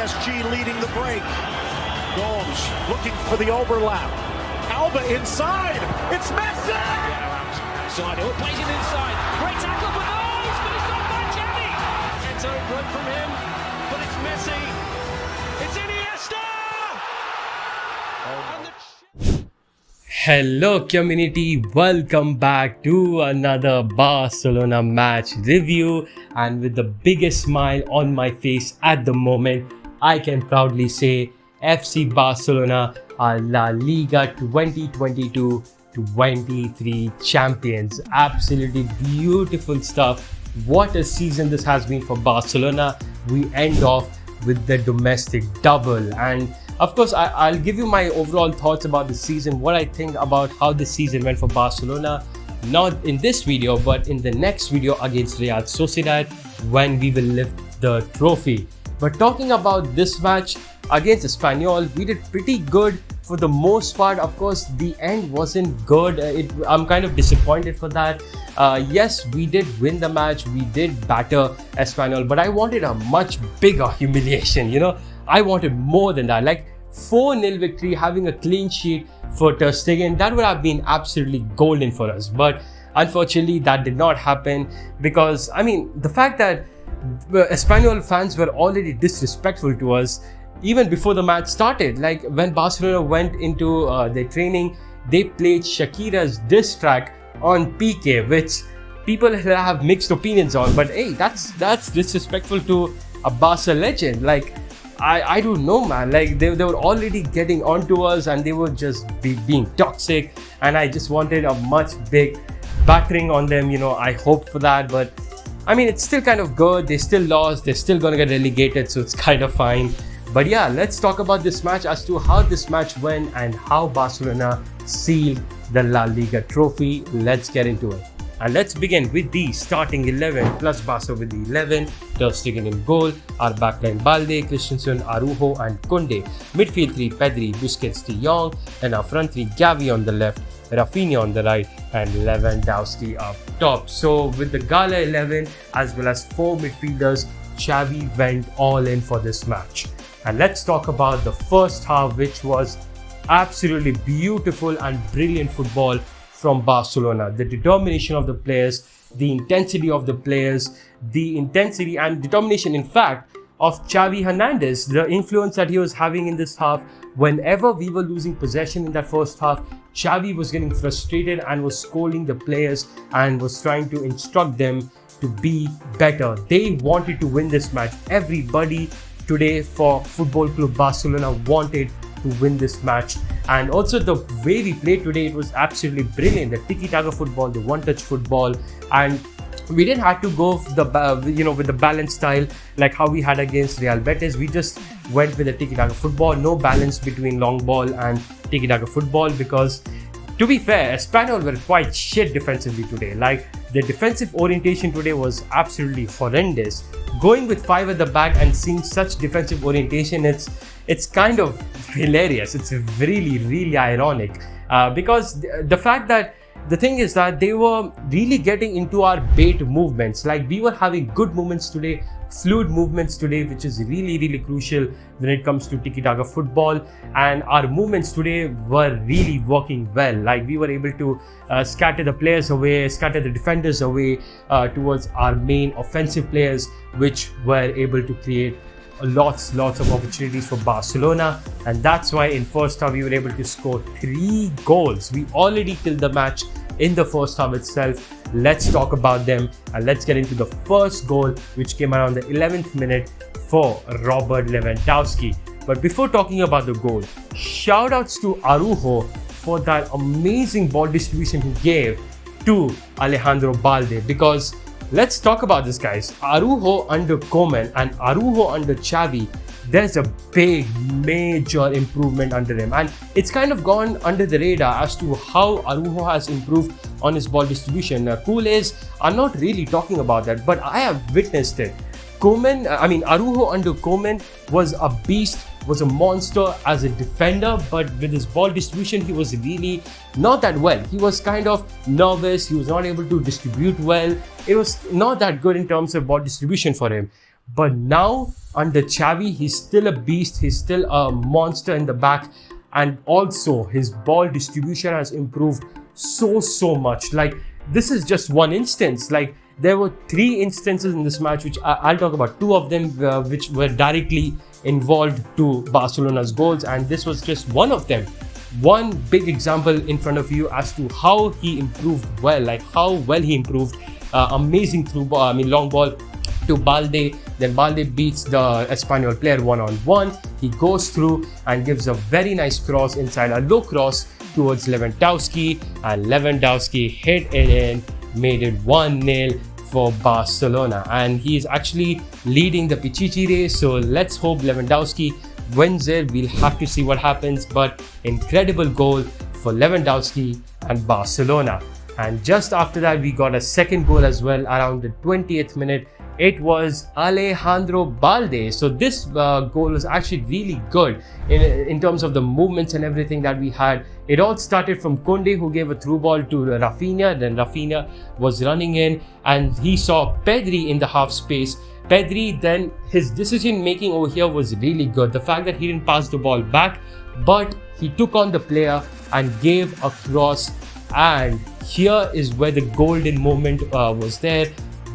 PSG leading the break. Gomes looking for the overlap. Alba inside. It's Messi! Outside, it plays it inside. Great tackle, but no, he's finished off by Jenny. It's a run from him, but it's Messi. It's Iniesta! Hello community, welcome back to another Barcelona match review, and with the biggest smile on my face at the moment, I can proudly say FC Barcelona are La Liga 2022-23 champions. Absolutely beautiful stuff. What a season this has been for Barcelona. We end off with the domestic double, and of course I'll give you my overall thoughts about the season, what I think about how the season went for Barcelona, not in this video but in the next video against Real Sociedad when we will lift the trophy. But talking about this match against Espanyol, we did pretty good for the most part. Of course the end wasn't good. I'm kind of disappointed for that. Yes, we did win the match, we did batter Espanyol, but I wanted a much bigger humiliation, you know. I wanted more than that, like 4-0 victory, having a clean sheet for Ter Stegen. That would have been absolutely golden for us, but unfortunately that did not happen, because I mean the fact that Espanyol fans were already disrespectful to us even before the match started. Like when Barcelona went into their training, they played Shakira's diss track on PK, which people have mixed opinions on, but hey, that's disrespectful to a Barca legend. Like I don't know, man. Like they were already getting onto us and they were just being toxic, and I just wanted a much big battering on them, you know. I hoped for that, but I mean it's still kind of good. They still lost, they're still gonna get relegated, so it's kind of fine. But yeah, let's talk about this match as to how this match went and how Barcelona sealed the La Liga trophy. Let's get into it. And let's begin with the starting 11 plus Barca with the 11. Ter Stegen in goal, our backline Balde, Christensen, Araujo and Koundé. Midfield 3 Pedri, Busquets, De Jong, and our front 3 Gavi on the left, Rafinha on the right and Lewandowski up top. So with the Gala 11 as well as 4 midfielders, Xavi went all in for this match. And let's talk about the first half, which was absolutely beautiful and brilliant football from Barcelona. The determination of the players, the intensity of the players, the intensity and determination, in fact, of Xavi Hernandez, the influence that he was having in this half. Whenever we were losing possession in that first half, Xavi was getting frustrated and was scolding the players and was trying to instruct them to be better. They wanted to win this match. Everybody today for Football Club Barcelona wanted to win this match, and also the way we played today, it was absolutely brilliant. The tiki-taka football, the one-touch football, and we didn't have to go with the balanced style like how we had against Real Betis. We just went with the tiki-taka football, no balance between long ball and tiki-taka football, because to be fair, Espanyol were quite shit defensively today. Like the defensive orientation today was absolutely horrendous. Going with 5 at the back and seeing such defensive orientation, it's kind of hilarious. It's really ironic, because the fact that the thing is that they were really getting into our bait movements. Like we were having good movements today, fluid movements today, which is really crucial when it comes to tiki-taka football, and our movements today were really working well. Like we were able to scatter the players away, scatter the defenders away towards our main offensive players, which were able to create lots of opportunities for Barcelona. And that's why in first half we were able to score 3 goals. We already killed the match in the first half itself. Let's talk about them and let's get into the first goal, which came around the 11th minute for Robert Lewandowski. But before talking about the goal, shout outs to Araujo for that amazing ball distribution he gave to Alejandro Balde, because let's talk about this, guys. Araujo under Koeman and Araujo under Xavi, there's a big major improvement under him, and it's kind of gone under the radar as to how Araujo has improved on his ball distribution. Coolers are not really talking about that, but I have witnessed it. Araujo under Koeman was a beast, was a monster as a defender, but with his ball distribution, he was really not that well. He was kind of nervous, he was not able to distribute well. It was not that good in terms of ball distribution for him. But now under Xavi, he's still a beast. He's still a monster in the back. And also his ball distribution has improved so much. Like, this is just one instance. Like, there were 3 instances in this match, which I'll talk about 2 of them, which were directly involved to Barcelona's goals, and this was just one of them. One big example in front of you as to how he improved well, like how well he improved. Amazing through ball, long ball to Balde. Then Balde beats the Espanyol player one-on-one. He goes through and gives a very nice cross inside, a low cross towards Lewandowski, and Lewandowski hit it in, made it 1-0 for Barcelona, and he is actually leading the Pichichi race. So let's hope Lewandowski wins it. We'll have to see what happens, but incredible goal for Lewandowski and Barcelona. And just after that, we got a second goal as well around the 20th minute. It was Alejandro Balde. So this goal was actually really good in terms of the movements and everything that we had. It all started from Koundé, who gave a through ball to Rafinha. Then Rafinha was running in and he saw Pedri in the half space. Pedri, then his decision making over here was really good. The fact that he didn't pass the ball back, but he took on the player and gave a cross. And here is where the golden moment was there.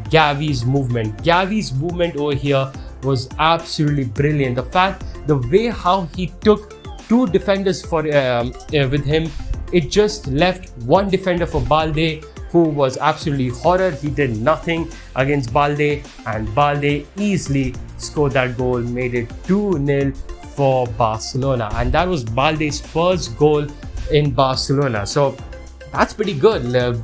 Gavi's movement over here was absolutely brilliant. The way how he took 2 defenders for with him, it just left 1 defender for Balde, who was absolutely horrid. He did nothing against Balde, and Balde easily scored that goal, made it 2-0 for Barcelona, and that was Balde's first goal in Barcelona. So that's pretty good.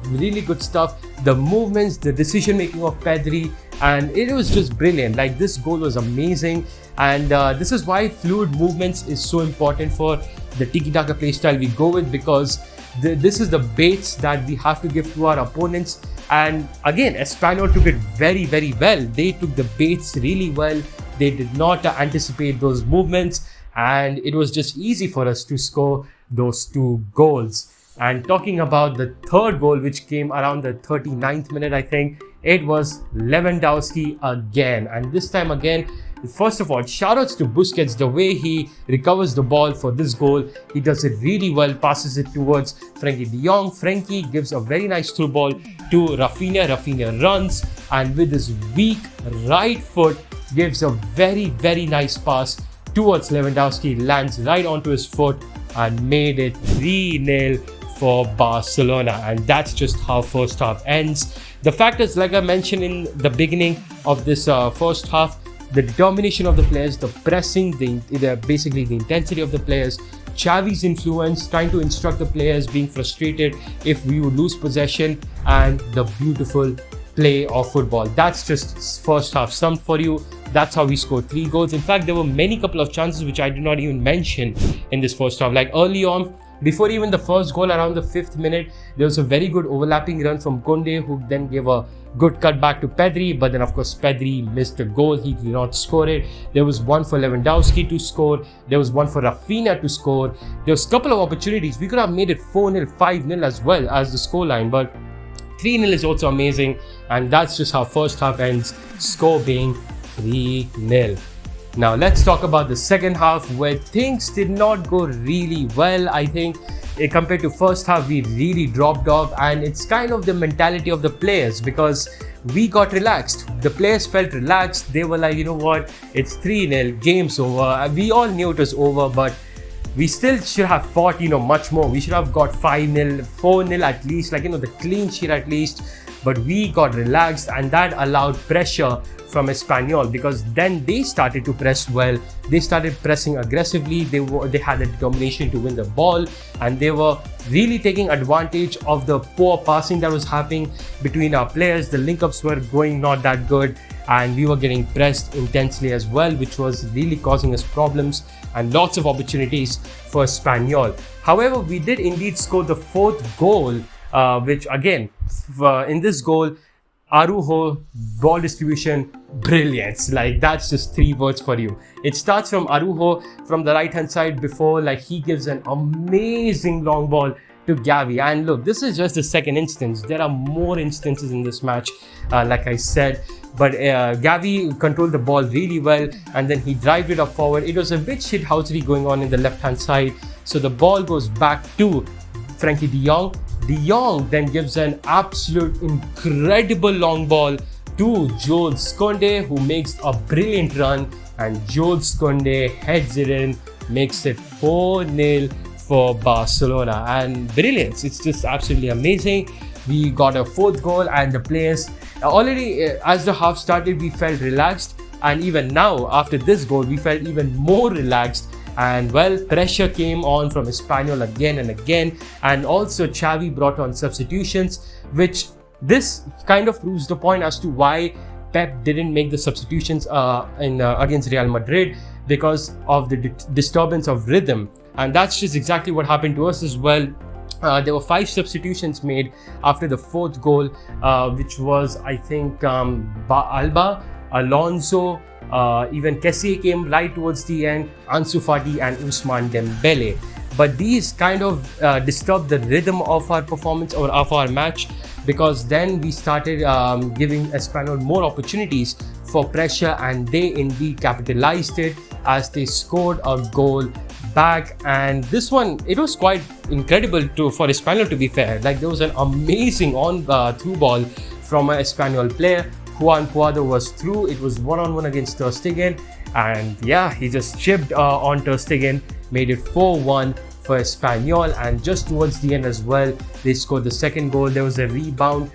Really good stuff. The movements, the decision making of Pedri, and it was just brilliant. Like, this goal was amazing, and this is why fluid movements is so important for the tiki-taka playstyle we go with, because this is the baits that we have to give to our opponents. And again, Espanyol took it very well. They took the baits really well. They did not anticipate those movements, and it was just easy for us to score those 2 goals. And talking about the third goal, which came around the 39th minute, I think, it was Lewandowski again. And this time again, first of all, shoutouts to Busquets. The way he recovers the ball for this goal, he does it really well, passes it towards Frenkie de Jong. Frenkie gives a very nice through ball to Rafinha. Rafinha runs and with his weak right foot gives a very nice pass towards Lewandowski, lands right onto his foot and made it 3-0 for Barcelona. And that's just how first half ends. The fact is, like I mentioned in the beginning of this first half, the determination of the players, the pressing, basically the intensity of the players, Xavi's influence, trying to instruct the players, being frustrated if we would lose possession, and the beautiful play of football. That's just first half summed for you. That's how we scored 3 goals. In fact, there were many couple of chances which I did not even mention in this first half. Like early on, before even the first goal, around the 5th minute, there was a very good overlapping run from Koundé, who then gave a good cut back to Pedri, but then of course Pedri missed the goal. He did not score it. There was one for Lewandowski to score. There was one for Rafinha to score. There was a couple of opportunities. We could have made it 4-0, 5-0 as well as the scoreline, but 3-0 is also amazing, and that's just how first half ends, score being 3-0. Now let's talk about the second half, where things did not go really well. I think compared to first half, we really dropped off, and it's kind of the mentality of the players, because we got relaxed. The players felt relaxed. They were like, you know what, it's 3-0, game's over. We all knew it was over, but we still should have fought, much more. We should have got 5-0, 4-0 at least, the clean sheet at least. But we got relaxed, and that allowed pressure from Espanyol, because then they started to press well. They started pressing aggressively. They had a determination to win the ball, and they were really taking advantage of the poor passing that was happening between our players. The link-ups were going not that good, and we were getting pressed intensely as well, which was really causing us problems and lots of opportunities for Espanyol. However, we did indeed score the 4th goal, which again, in this goal, Araujo, ball distribution, brilliance. That's just 3 words for you. It starts from Araujo from the right hand side before, he gives an amazing long ball to Gavi. And look, this is just the second instance. There are more instances in this match. Like I said, but Gavi controlled the ball really well, and then he drived it up forward. It was a bit shithousery going on in the left-hand side, so the ball goes back to Frankie de Jong. De Jong then gives an absolute incredible long ball to Jules Koundé, who makes a brilliant run, and Jules Koundé heads it in, makes it 4-0 for Barcelona. And brilliance, it's just absolutely amazing. We got a 4th goal, and the players already, as the half started, we felt relaxed, and even now after this goal we felt even more relaxed. And well, pressure came on from Espanyol again and again, and also Xavi brought on substitutions, which this kind of proves the point as to why Pep didn't make the substitutions against Real Madrid, because of the disturbance of rhythm. And that's just exactly what happened to us as well. There were 5 substitutions made after the 4th goal, which was, I think, Alba, Alonso, even Kessie came right towards the end, Ansu Fati and Ousmane Dembele. But these kind of disturbed the rhythm of our performance or of our match, because then we started giving Espanyol more opportunities for pressure, and they indeed capitalized it as they scored a goal back. And this one, it was quite incredible for Espanyol, to be fair. Like, there was an amazing through ball from an Espanyol player. Juan Puado was through. It was 1-on-1 against Ter Stegen, and yeah, he just chipped on Ter Stegen, made it 4-1 for Espanyol. And just towards the end as well, they scored the 2nd goal. There was a rebound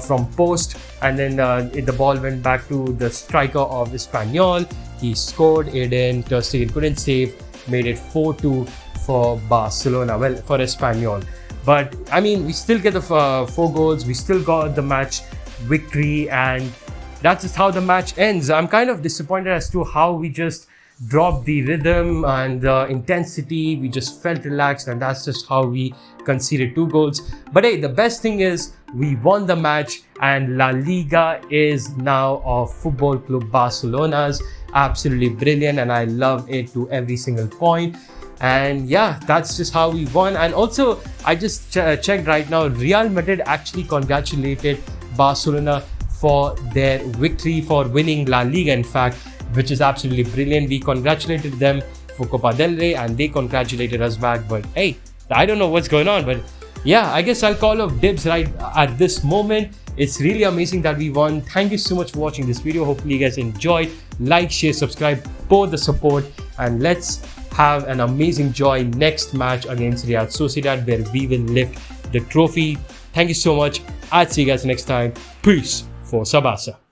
from post, and then the ball went back to the striker of Espanyol. He scored it in. Ter Stegen couldn't save, made it 4-2 for Barcelona, well, for Espanyol. But I mean, we still get the 4 goals, we still got the match victory, and that's just how the match ends. I'm kind of disappointed as to how we just dropped the rhythm and the intensity. We just felt relaxed, and that's just how we conceded 2 goals. But hey, the best thing is we won the match, and La Liga is now of Football Club Barcelona's. Absolutely brilliant, and I love it to every single point. And yeah, that's just how we won. And also, I just checked right now, Real Madrid actually congratulated Barcelona for their victory, for winning La Liga, in fact, which is absolutely brilliant. We congratulated them for Copa del Rey, and they congratulated us back. But hey, I don't know what's going on, but yeah, I guess I'll call off dibs right at this moment. It's really amazing that we won. Thank you so much for watching this video. Hopefully you guys enjoyed. Like, share, subscribe for the support, and let's have an amazing joy next match against Real Sociedad, where we will lift the trophy. Thank you so much. I'll see you guys next time. Peace for Sabasa.